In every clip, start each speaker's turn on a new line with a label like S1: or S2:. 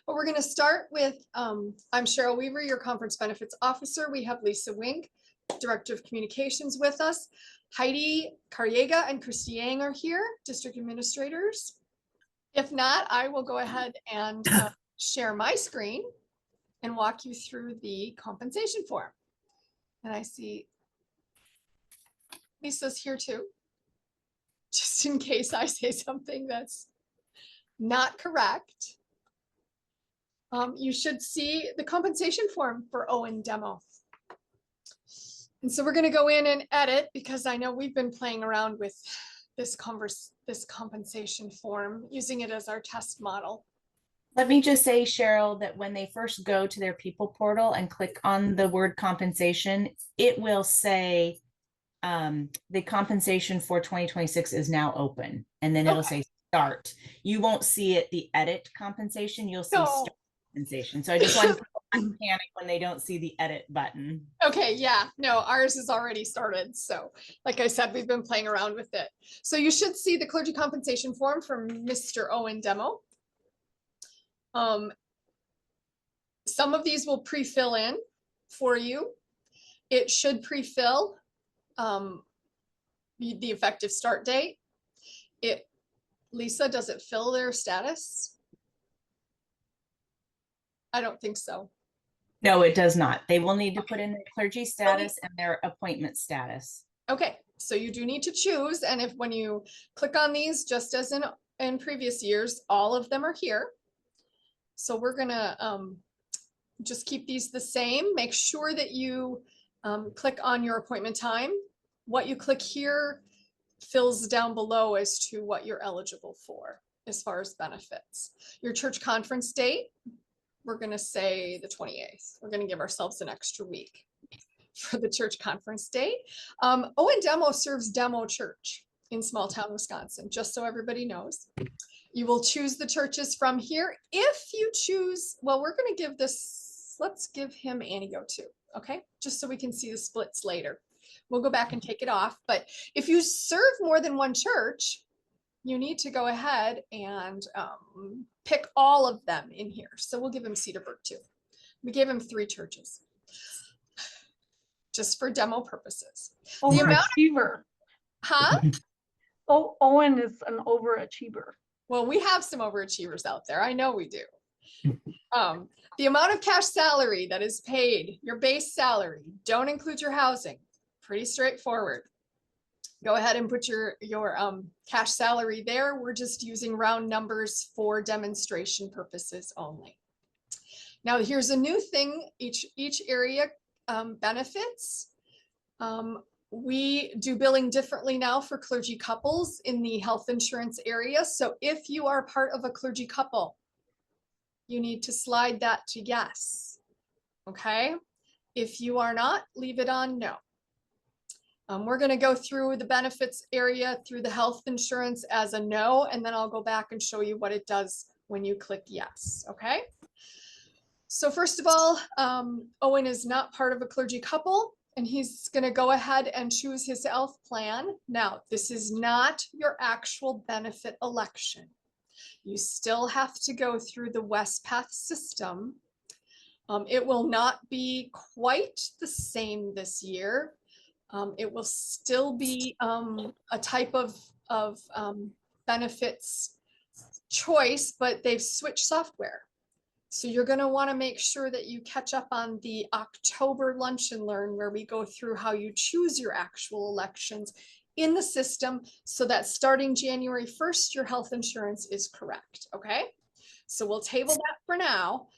S1: But we're going to start with, I'm Cheryl Weaver, your Conference Benefits Officer. We have Lisa Wink, Director of Communications with us. Heidi Carriega and Christy Yang are here, District Administrators. If not, I will go ahead and share my screen and walk you through the compensation form. And I see Lisa's here too, just in case I say something that's not correct. You should see the compensation form for Owen demo. And so we're going to go in and edit, because I know we've been playing around with this compensation form, using it as our test model.
S2: Let me just say, Cheryl, that when they first go to their people portal and click on the word compensation, it will say the compensation for 2026 is now open. And then it'll say start. You won't see it, the edit compensation, you'll see start compensation. So I just want to panic when they don't see the edit button.
S1: Okay, yeah, no, ours is already started. So like I said, we've been playing around with it. So you should see the clergy compensation form from Mr. Owen Demo. Some of these will pre-fill in for you. It should pre-fill the effective start date. Lisa, does it fill their status? I don't think so.
S2: No, it does not. They will need to put in their clergy status and their appointment status.
S1: Okay, so you do need to choose. And when you click on these, just as in previous years, all of them are here. So we're gonna just keep these the same. Make sure that you click on your appointment time. What you click here fills down below as to what you're eligible for as far as benefits. Your church conference date, we're going to say the 28th. We're going to give ourselves an extra week for the church conference date. Owen Demo serves Demo Church in small town Wisconsin, just so everybody knows. You will choose the churches from here. If you choose, well, we're going to give this, let's give him Anigo too, okay? Just so we can see the splits later. We'll go back and take it off. But if you serve more than one church, you need to go ahead and pick all of them in here. So we'll give him Cedarburg too. We gave him 3 churches just for demo purposes.
S3: Overachiever.
S1: Huh?
S3: Oh, Owen is an overachiever.
S1: Well, we have some overachievers out there. I know we do. The amount of cash salary that is paid, your base salary, don't include your housing. Pretty straightforward. Go ahead and put your cash salary there. We're just using round numbers for demonstration purposes only. Now here's a new thing, each area benefits. We do billing differently now for clergy couples in the health insurance area. So if you are part of a clergy couple, you need to slide that to yes. Okay. If you are not, leave it on no. We're going to go through the benefits area through the health insurance as a no, and then I'll go back and show you what it does when you click yes. Okay. So first of all, Owen is not part of a clergy couple, and he's going to go ahead and choose his health plan. Now, this is not your actual benefit election. You still have to go through the WestPath system. It will not be quite the same this year. It will still be a type of benefits choice, but they've switched software. So you're going to want to make sure that you catch up on the October Lunch and Learn, where we go through how you choose your actual elections in the system, so that starting January 1st, your health insurance is correct. Okay, so we'll table that for now.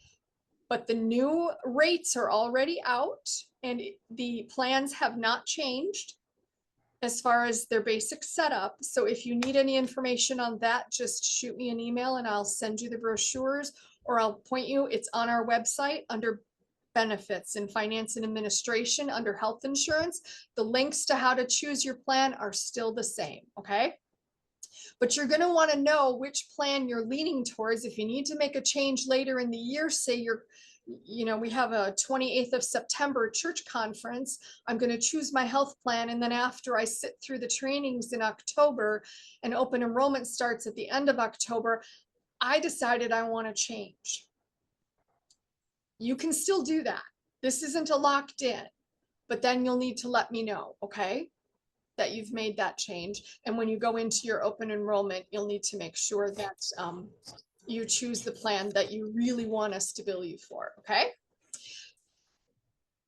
S1: But the new rates are already out, and the plans have not changed as far as their basic setup. So if you need any information on that, just shoot me an email and I'll send you the brochures, or I'll point you. It's on our website under benefits and finance and administration under health insurance. The links to how to choose your plan are still the same. Okay. But you're going to want to know which plan you're leaning towards. If you need to make a change later in the year, say we have a 28th of September church conference, I'm going to choose my health plan. And then after I sit through the trainings in October and open enrollment starts at the end of October, I decided I want to change. You can still do that. This isn't a locked in, but then you'll need to let me know, okay? That you've made that change. And when you go into your open enrollment, you'll need to make sure that you choose the plan that you really want us to bill you for, okay?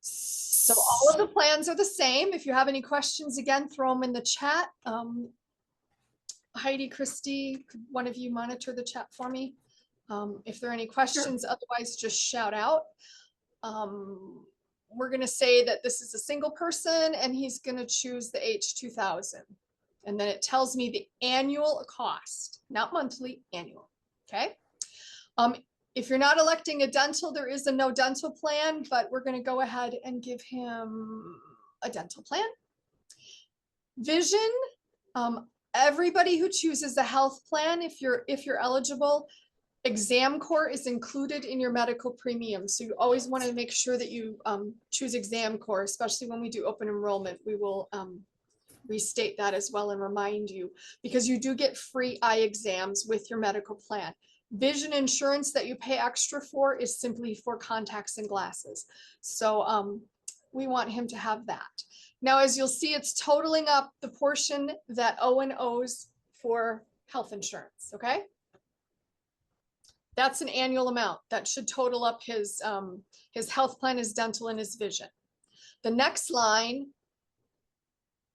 S1: So all of the plans are the same. If you have any questions, again, throw them in the chat. Heidi, Christy, could one of you monitor the chat for me? If there are any questions, otherwise just shout out. We're going to say that this is a single person and he's going to choose the H2000. And then it tells me the annual cost, not monthly, annual. Okay. If you're not electing a dental, there is a no dental plan, but we're going to go ahead and give him a dental plan. Vision, everybody who chooses a health plan, if you're eligible, exam core is included in your medical premium. So you always want to make sure that you choose exam core, especially when we do open enrollment. We will restate that as well and remind you, because you do get free eye exams with your medical plan. Vision insurance that you pay extra for is simply for contacts and glasses. So we want him to have that. Now, as you'll see, it's totaling up the portion that Owen owes for health insurance, okay? That's an annual amount that should total up his health plan, his dental, and his vision. The next line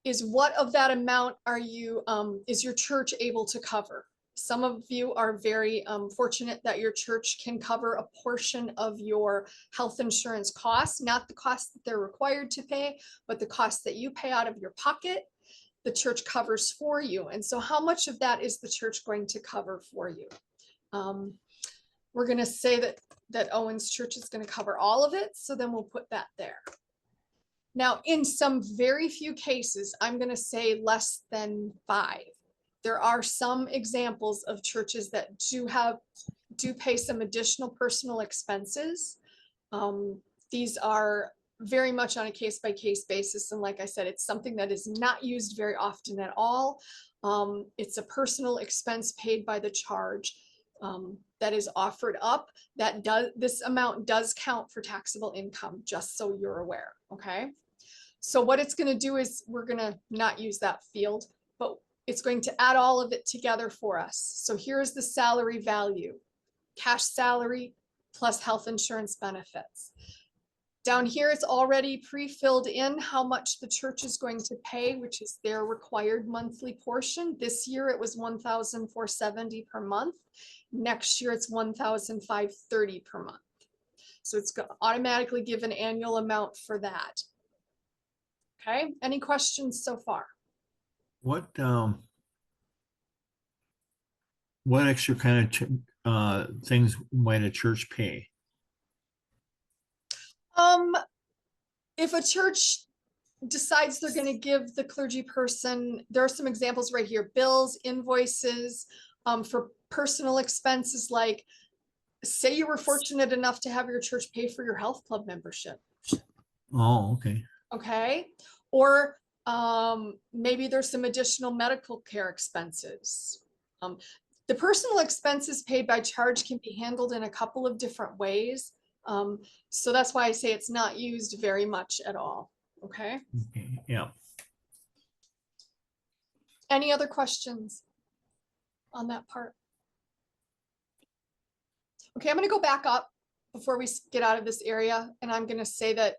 S1: is what of that amount are you, is your church able to cover? Some of you are very fortunate that your church can cover a portion of your health insurance costs, not the costs that they're required to pay, but the costs that you pay out of your pocket, the church covers for you. And so how much of that is the church going to cover for you? We're going to say that Owen's church is going to cover all of it. So then we'll put that there. Now, in some very few cases, I'm going to say less than 5. There are some examples of churches that do pay some additional personal expenses. These are very much on a case-by-case basis. And like I said, it's something that is not used very often at all. It's a personal expense paid by the charge. That is offered up. This amount does count for taxable income, just so you're aware, okay? So what it's going to do is we're going to not use that field, but it's going to add all of it together for us. So here's the salary value, cash salary plus health insurance benefits. Down here, it's already pre-filled in how much the church is going to pay, which is their required monthly portion. This year, it was $1,470 per month. Next year, it's $1,530 per month. So it's going to automatically give an annual amount for that. Okay, any questions so far?
S4: What extra kind of things might a church pay?
S1: If a church decides they're going to give the clergy person, there are some examples right here, bills, invoices, for personal expenses, like say you were fortunate enough to have your church pay for your health club membership.
S4: Oh, okay.
S1: Okay. Or maybe there's some additional medical care expenses. The personal expenses paid by charge can be handled in a couple of different ways. So that's why I say it's not used very much at all. Okay.
S4: Okay. Yeah.
S1: Any other questions on that part? Okay, I'm going to go back up before we get out of this area, and I'm going to say that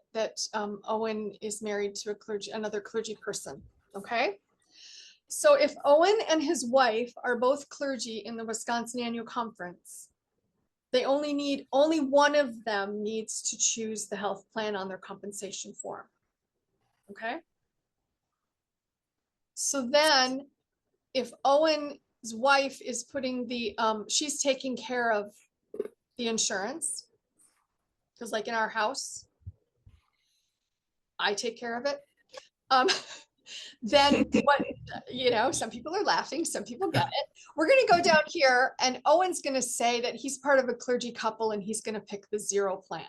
S1: Owen is married to another clergy person. Okay. So if Owen and his wife are both clergy in the Wisconsin Annual Conference, they only one of them needs to choose the health plan on their compensation form. Okay. So then if Owen's wife is putting she's taking care of the insurance, because like in our house, I take care of it. Then what, some people are laughing, some people get it. We're going to go down here and Owen's going to say that he's part of a clergy couple and he's going to pick the 0 plan.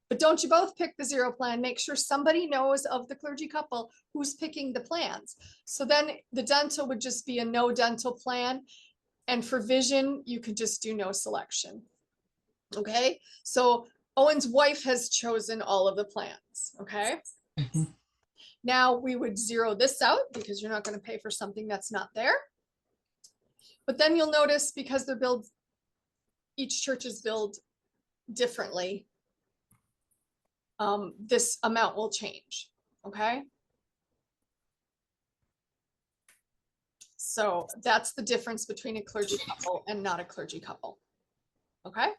S1: But don't you both pick the 0 plan? Make sure somebody knows of the clergy couple who's picking the plans. So then the dental would just be a no dental plan. And for vision, you could just do no selection. Okay, so Owen's wife has chosen all of the plans, okay?
S2: Mhm.
S1: Now we would zero this out because you're not going to pay for something that's not there. But then you'll notice because they're billed, each church is billed differently, this amount will change, okay? So that's the difference between a clergy couple and not a clergy couple, okay?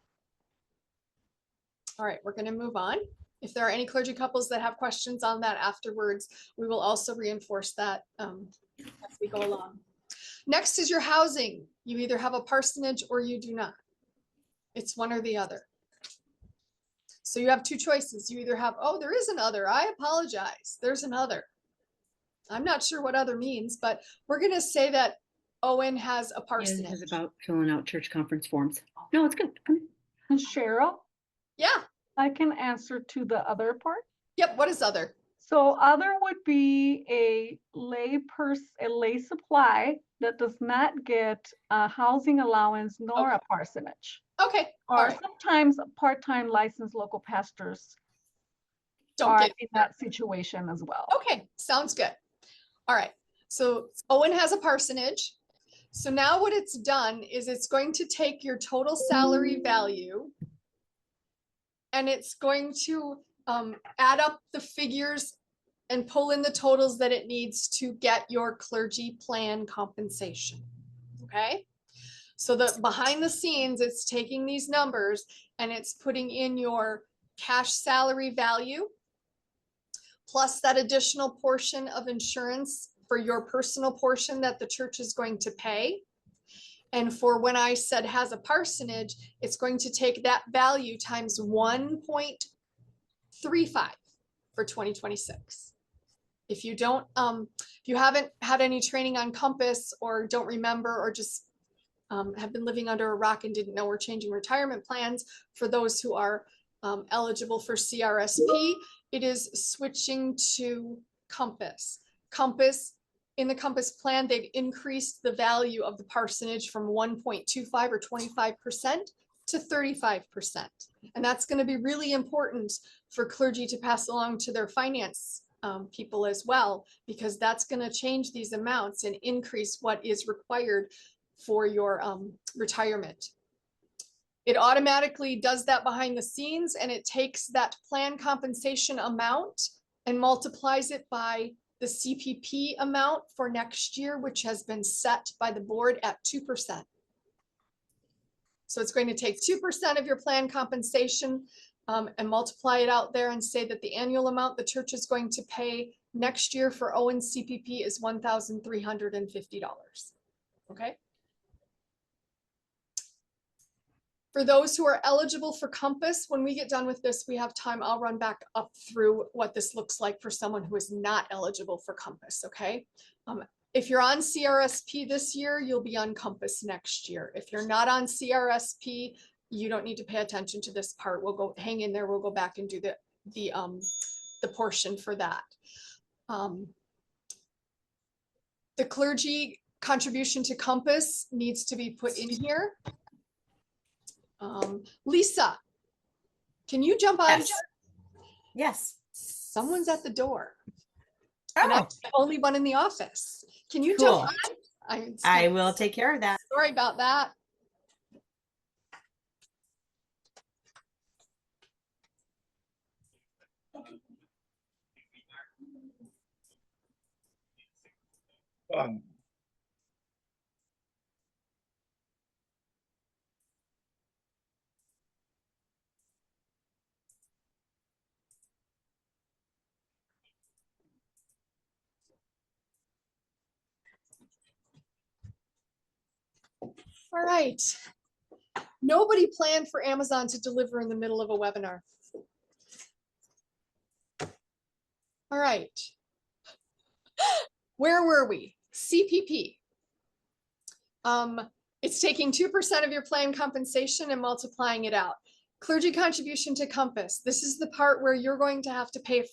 S1: All right, we're going to move on. If there are any clergy couples that have questions on that afterwards, we will also reinforce that as we go along. Next is your housing. You either have a parsonage or you do not. It's one or the other. So you have two choices. You either have, oh, there is an other. I apologize. There's an other. I'm not sure what other means, but we're going to say that Owen has a
S5: Yeah,
S1: parsonage.
S5: this is about filling out church conference forms. No, it's good.
S3: And Cheryl,
S1: Yeah.
S3: I can answer to the other part.
S1: Yep. What is other?
S3: So other would be a lay supply that does not get a housing allowance nor a parsonage.
S1: Okay. All
S3: Or
S1: right.
S3: sometimes part-time licensed local pastors
S1: Don't
S3: are
S1: get
S3: in that situation as well.
S1: Okay. Sounds good. All right. So Owen has a parsonage. So now what it's done is it's going to take your total salary value and it's going to add up the figures and pull in the totals that it needs to get your clergy plan compensation. Okay. So the behind the scenes, it's taking these numbers and it's putting in your cash salary value plus that additional portion of insurance for your personal portion that the church is going to pay. And for when I said has a parsonage, it's going to take that value times 1.35 for 2026. If you don't, if you haven't had any training on Compass or don't remember or just have been living under a rock and didn't know we're changing retirement plans, for those who are eligible for CRSP, it is switching to Compass. In the Compass plan, they've increased the value of the parsonage from 1.25 or 25% to 35%. And that's going to be really important for clergy to pass along to their finance people as well, because that's going to change these amounts and increase what is required for your retirement. It automatically does that behind the scenes and it takes that plan compensation amount and multiplies it by the CPP amount for next year, which has been set by the board at 2%. So it's going to take 2% of your plan compensation and multiply it out there and say that the annual amount the church is going to pay next year for Owen's CPP is $1,350. Okay. For those who are eligible for Compass, when we get done with this, we have time. I'll run back up through what this looks like for someone who is not eligible for Compass, okay? If you're on CRSP this year, you'll be on Compass next year. If you're not on CRSP, you don't need to pay attention to this part. We'll go hang in there. We'll go back and do the portion for that. The clergy contribution to Compass needs to be put in here. Lisa, can you jump on?
S2: Yes. Yes.
S1: Someone's at the door. And I'm
S2: Oh,
S1: the only one in the office. Can you
S2: cool.
S1: jump on?
S2: I will take care of that.
S1: Sorry about that. All right. Nobody planned for Amazon to deliver in the middle of a webinar. All right. Where were we? CPP. It's taking 2% of your plan compensation and multiplying it out. Clergy contribution to Compass. This is the part where you're going to have to pay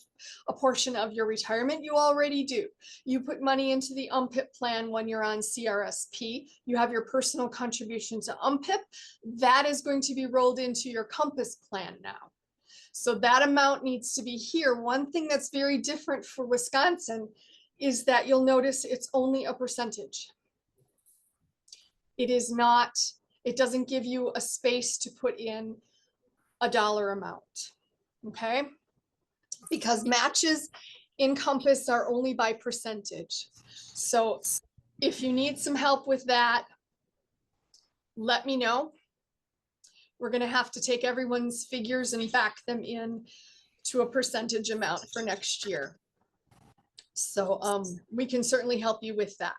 S1: a portion of your retirement. You already do. You put money into the UMPIP plan when you're on CRSP. You have your personal contribution to UMPIP. That is going to be rolled into your Compass plan now. So that amount needs to be here. One thing that's very different for Wisconsin is that you'll notice it's only a percentage. It is not, it doesn't give you a space to put in a dollar amount, okay? Because matches in Compass are only by percentage. So if you need some help with that, let me know. We're gonna have to take everyone's figures and back them in to a percentage amount for next year. So we can certainly help you with that.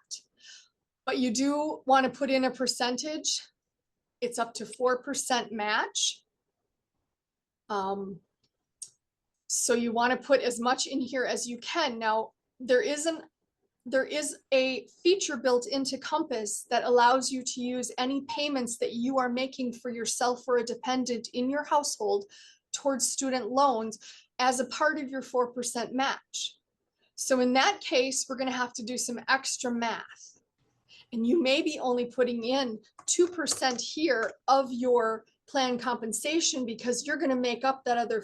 S1: But you do want to put in a percentage. It's up to 4% match. So you want to put as much in here as you can. Now, there is a feature built into Compass that allows you to use any payments that you are making for yourself or a dependent in your household towards student loans as a part of your 4% match. So in that case, we're going to have to do some extra math. And you may be only putting in 2% here of your planned compensation because you're going to make up that other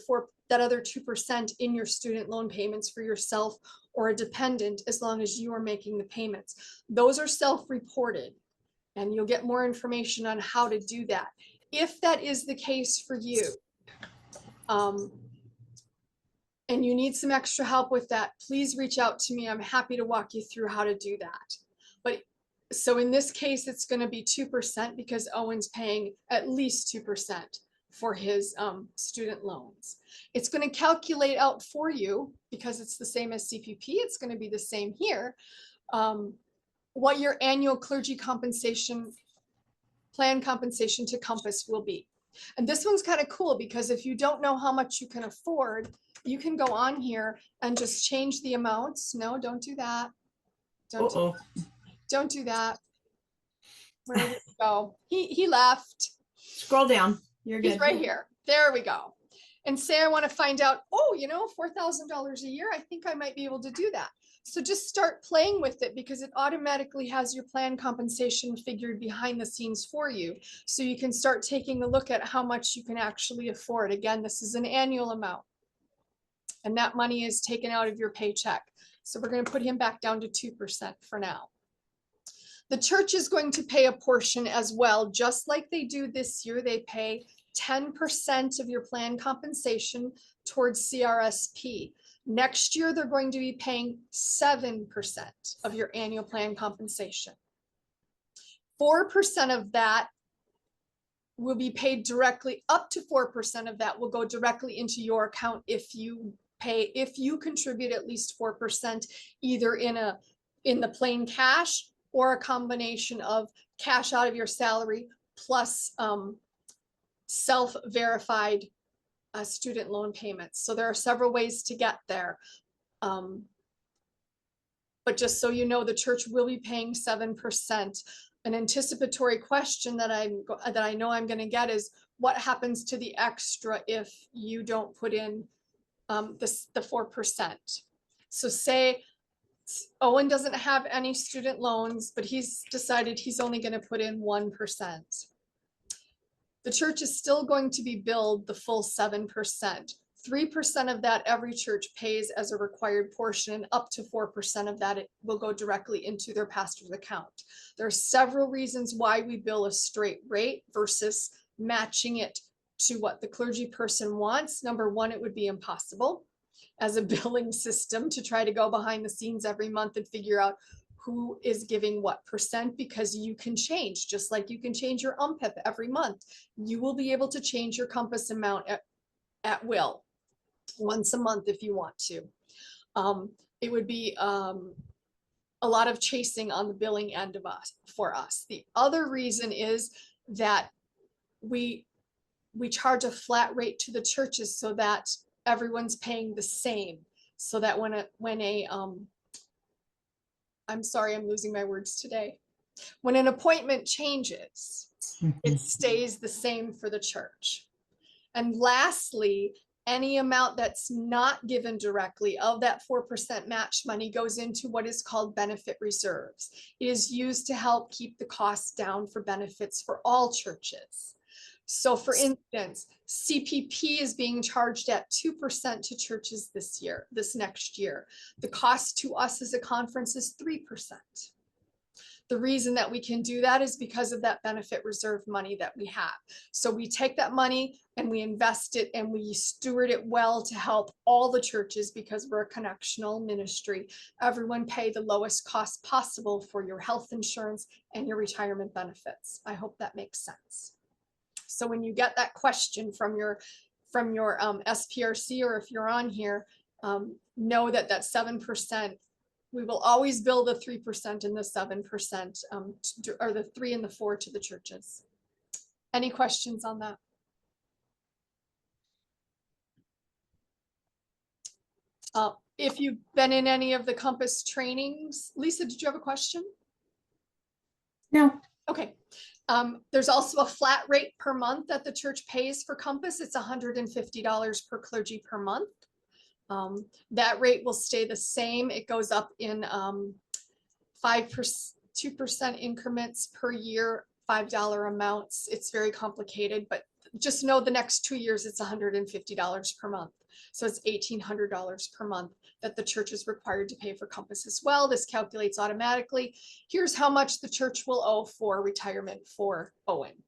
S1: 2% in your student loan payments for yourself or a dependent, as long as you are making the payments. Those are self-reported, and you'll get more information on how to do that. If that is the case for you, and you need some extra help with that, please reach out to me. I'm happy to walk you through how to do that. But so in this case, it's going to be 2% because Owen's paying at least 2% for his student loans. It's going to calculate out for you, because it's the same as CPP. It's going to be the same here. What your annual clergy compensation, plan compensation to Compass will be. And this one's kind of cool because if you don't know how much you can afford, you can go on here and just change the amounts. No, don't do that. Don't do that. Where did he go? He left.
S2: Scroll down. You're good.
S1: He's right here. There we go. And say I want to find out, oh, you know, $4,000 a year. I think I might be able to do that. So just start playing with it because it automatically has your plan compensation figured behind the scenes for you. So you can start taking a look at how much you can actually afford. Again, this is an annual amount. And that money is taken out of your paycheck. So we're going to put him back down to 2% for now. The church is going to pay a portion as well, just like they do this year. They pay 10% of your plan compensation towards CRSP. Next year, they're going to be paying 7% of your annual plan compensation. 4% of that will be paid directly, up to 4% of that will go directly into your account if you contribute at least 4%, either in the plain cash or a combination of cash out of your salary plus self-verified student loan payments. So there are several ways to get there. But just so you know, the church will be paying 7%. An anticipatory question that I know I'm going to get is, what happens to the extra if you don't put in the 4%? So say Owen doesn't have any student loans, but he's decided he's only going to put in 1%. The church is still going to be billed the full 7%. 3% of that every church pays as a required portion, and up to 4% of that it will go directly into their pastor's account. There are several reasons why we bill a straight rate versus matching it to what the clergy person wants. Number one, it would be impossible as a billing system to try to go behind the scenes every month and figure out who is giving what percent, because you can change, just like you can change your UMPIP every month. You will be able to change your Compass amount at will, once a month if you want to. It would be a lot of chasing on the billing end of for us. The other reason is that we charge a flat rate to the churches so that everyone's paying the same, so that I'm sorry, I'm losing my words today. When an appointment changes, it stays the same for the church. And lastly, any amount that's not given directly of that 4% match money goes into what is called benefit reserves. It is used to help keep the costs down for benefits for all churches. So for instance, CPP is being charged at 2% to churches this next year. The cost to us as a conference is 3%. The reason that we can do that is because of that benefit reserve money that we have. So we take that money and we invest it and we steward it well to help all the churches, because we're a connectional ministry. Everyone pay the lowest cost possible for your health insurance and your retirement benefits. I hope that makes sense. So when you get that question from your SPRC, or if you're on here, know that 7%, we will always bill the 3% and the 7%, or the 3 and the 4 to the churches. Any questions on that? If you've been in any of the Compass trainings, Lisa, did you have a question?
S2: No.
S1: Okay. There's also a flat rate per month that the church pays for Compass. It's $150 per clergy per month. That rate will stay the same. It goes up in 2% increments per year, $5 amounts. It's very complicated, but just know the next 2 years it's $150 per month. So it's $1,800 per month that the church is required to pay for Compass as well. This calculates automatically. Here's how much the church will owe for retirement for Owen.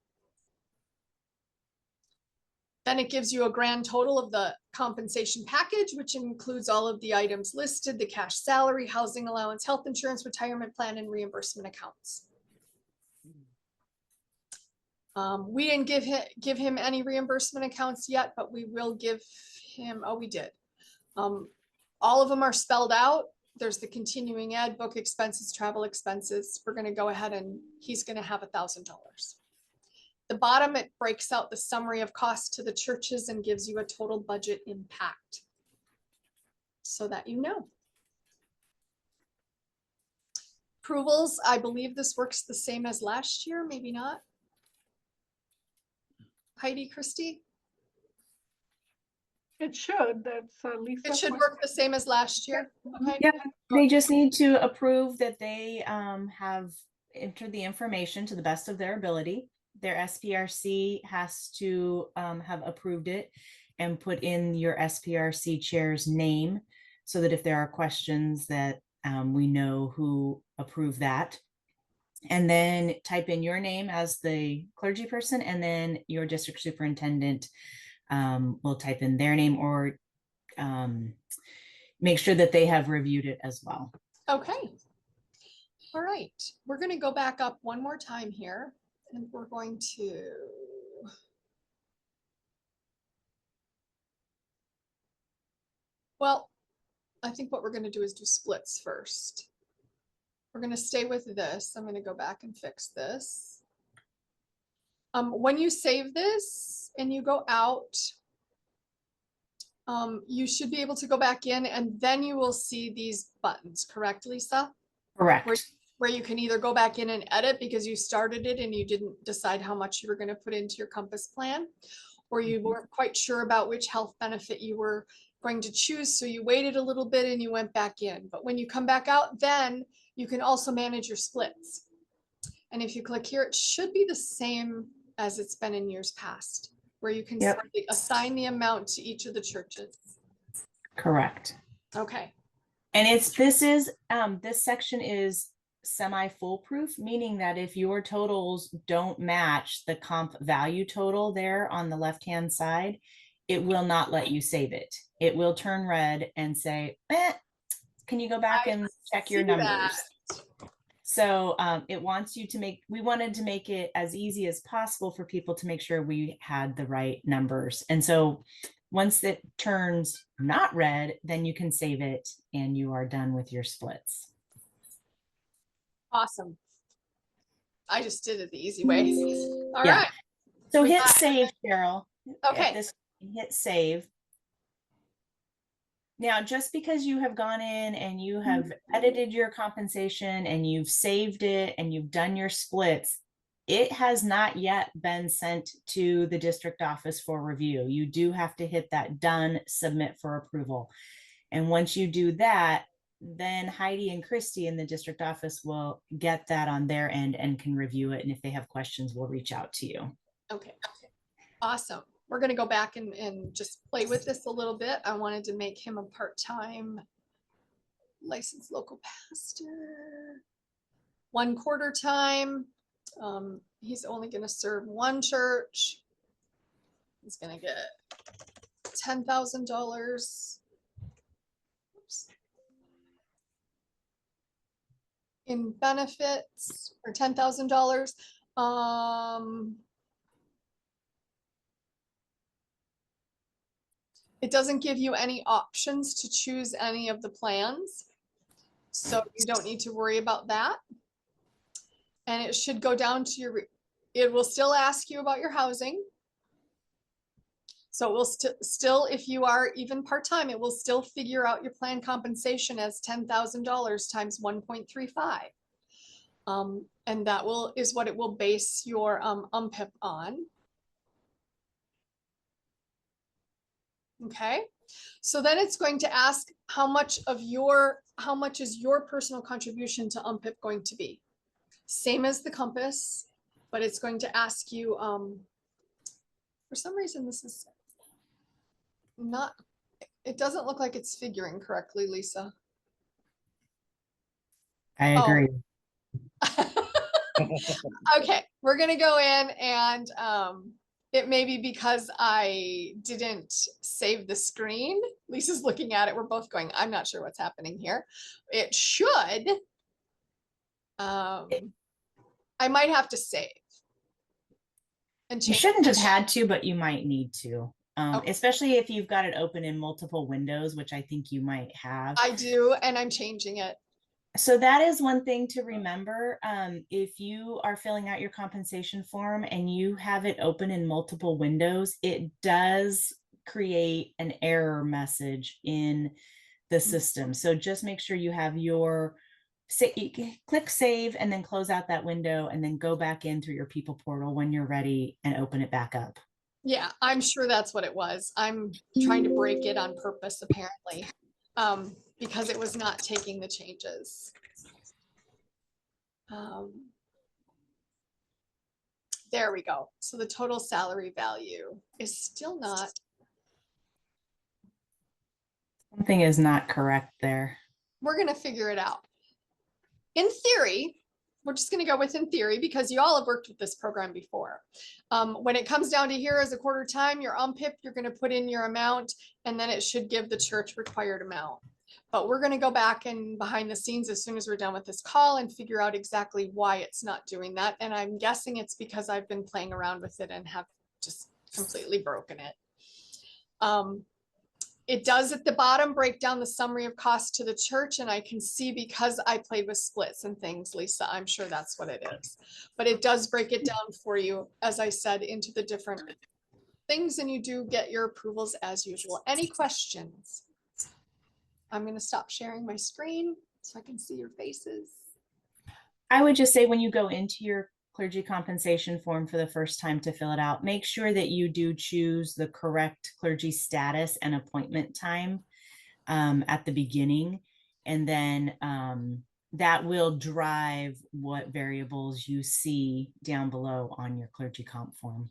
S1: Then it gives you a grand total of the compensation package, which includes all of the items listed: the cash salary, housing allowance, health insurance, retirement plan, and reimbursement accounts. We didn't give him any reimbursement accounts yet, but we will give him, we did. All of them are spelled out. There's the continuing ed, book expenses, travel expenses. We're going to go ahead and he's going to have $1,000. The bottom, it breaks out the summary of costs to the churches and gives you a total budget impact so that you know. Approvals, I believe this works the same as last year, maybe not. Heidi, Christy?
S3: It should. That's Lisa.
S1: It should work the same as last year. Okay.
S2: Yep. They just need to approve that they have entered the information to the best of their ability. Their SPRC has to have approved it and put in your SPRC chair's name so that if there are questions that we know who approved that. And then type in your name as the clergy person, and then your district superintendent will type in their name, or make sure that they have reviewed it as well.
S1: Okay. All right. We're going to go back up one more time here, and we're going to I think what we're going to do is do splits first. We're going to stay with this. I'm going to go back and fix this. When you save this and you go out, you should be able to go back in, and then you will see these buttons, correct, Lisa?
S2: Correct.
S1: Where you can either go back in and edit because you started it and you didn't decide how much you were going to put into your Compass plan, or you weren't quite sure about which health benefit you were going to choose, so you waited a little bit and you went back in. But when you come back out, then you can also manage your splits. And if you click here, it should be the same as it's been in years past, where you can simply assign the amount to each of the churches.
S2: Correct.
S1: Okay.
S2: And this section is semi-foolproof, meaning that if your totals don't match the comp value total there on the left-hand side, it will not let you save it. It will turn red and say, can you go back and check your numbers? So it wants you to we wanted to make it as easy as possible for people to make sure we had the right numbers. And so once it turns not red, then you can save it and you are done with your splits.
S1: Awesome. I just did it the easy way. All right.
S2: So hit save, Cheryl.
S1: Okay.
S2: Hit save. Now, just because you have gone in and you have edited your compensation and you've saved it and you've done your splits, it has not yet been sent to the district office for review. You do have to hit that done, submit for approval. And once you do that, then Heidi and Christy in the district office will get that on their end and can review it. And if they have questions, we'll reach out to you.
S1: Okay, awesome. We're gonna go back and just play with this a little bit. I wanted to make him a part-time licensed local pastor. 1/4 time. He's only gonna serve one church. He's gonna get $10,000 in benefits, or $10,000. It doesn't give you any options to choose any of the plans, so you don't need to worry about that. And it should go down to your, it will still ask you about your housing. So it will still, if you are even part-time, it will still figure out your plan compensation as $10,000 times 1.35. And that is what it will base your UMPIP on. Okay, so then it's going to ask how much is your personal contribution to UMPIP going to be? Same as the compass, but it's going to ask you, for some reason, this is not, it doesn't look like it's figuring correctly, Lisa.
S2: I
S1: Oh.
S2: agree.
S1: Okay, we're gonna go in and it may be because I didn't save the screen. Lisa's looking at it. We're both going, I'm not sure what's happening here. It should. I might have to save. And
S2: You
S1: change.
S2: shouldn't have had to, but you might need to.
S1: Okay.
S2: Especially if you've got it open in multiple windows, which I think you might have.
S1: I do, and I'm changing it.
S2: So that is one thing to remember. If you are filling out your compensation form and you have it open in multiple windows, it does create an error message in the system. So just make sure you have your, click save and then close out that window and then go back in through your people portal when you're ready and open it back up.
S1: Yeah, I'm sure that's what it was. I'm trying to break it on purpose, apparently. Because it was not taking the changes. There we go. So the total salary value is still not.
S2: Something is not correct there.
S1: We're going to figure it out. In theory, we're just going to go with in theory because you all have worked with this program before. When it comes down to here as a 1/4 time, your UMPIP, you're going to put in your amount and then it should give the church required amount. But we're going to go back and behind the scenes as soon as we're done with this call and figure out exactly why it's not doing that. And I'm guessing it's because I've been playing around with it and have just completely broken it. It does at the bottom break down the summary of costs to the church. And I can see because I played with splits and things, Lisa, I'm sure that's what it is. But it does break it down for you, as I said, into the different things. And you do get your approvals as usual. Any questions? I'm going to stop sharing my screen so I can see your faces.
S2: I would just say when you go into your clergy compensation form for the first time to fill it out, make sure that you do choose the correct clergy status and appointment time at the beginning. And then that will drive what variables you see down below on your clergy comp form.